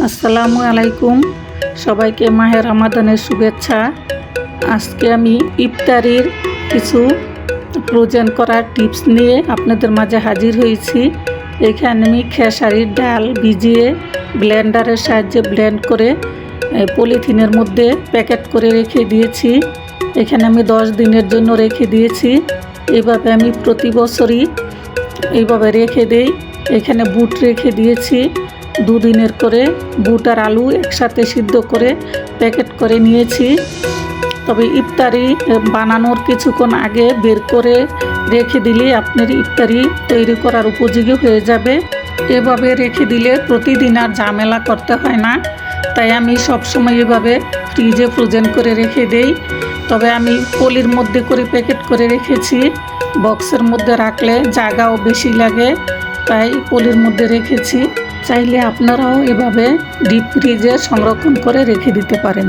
আসসালামু আলাইকুম, সবাইকে মাহে রমাদানের শুভেচ্ছা। আজকে আমি ইফতারির কিছু ফ্রোজেন করার টিপস নিয়ে আপনাদের মাঝে হাজির হয়েছি। এখানে আমি খেসারির ডাল ভিজিয়ে ব্লেন্ডারের সাহায্যে ব্লেন্ড করে পলিথিনের মধ্যে প্যাকেট করে রেখে দিয়েছি। এখানে আমি 10 দিনের জন্য রেখে দিয়েছি। এইভাবে আমি প্রতি বছরই এইভাবে রেখে দেই। এখানে বুট রেখে দিয়েছি 2 দিনের করে। বুট আর আলু একসাথে সিদ্ধ করে প্যাকেট করে নিয়েছি। তবে ইফতারি বানানোর কিছুক্ষণ আগে বের করে রেখে দিলে আপনার ইফতারি তৈরি করার উপযোগী হয়ে যাবে। এভাবে রেখে দিলে প্রতিদিন আর ঝামেলা করতে হয় না। তাই আমি সবসময় এভাবে ফ্রিজে ফ্রোজেন করে রেখে দেই। তবে আমি পলির মধ্যে করে প্যাকেট করে রেখেছি। বক্সের মধ্যে রাখলে জায়গাও বেশি লাগে, তাই পলির মধ্যে রেখেছি। চাইলে আপনারাও এভাবে ডিপ ফ্রিজে সংরক্ষণ করে রেখে দিতে পারেন।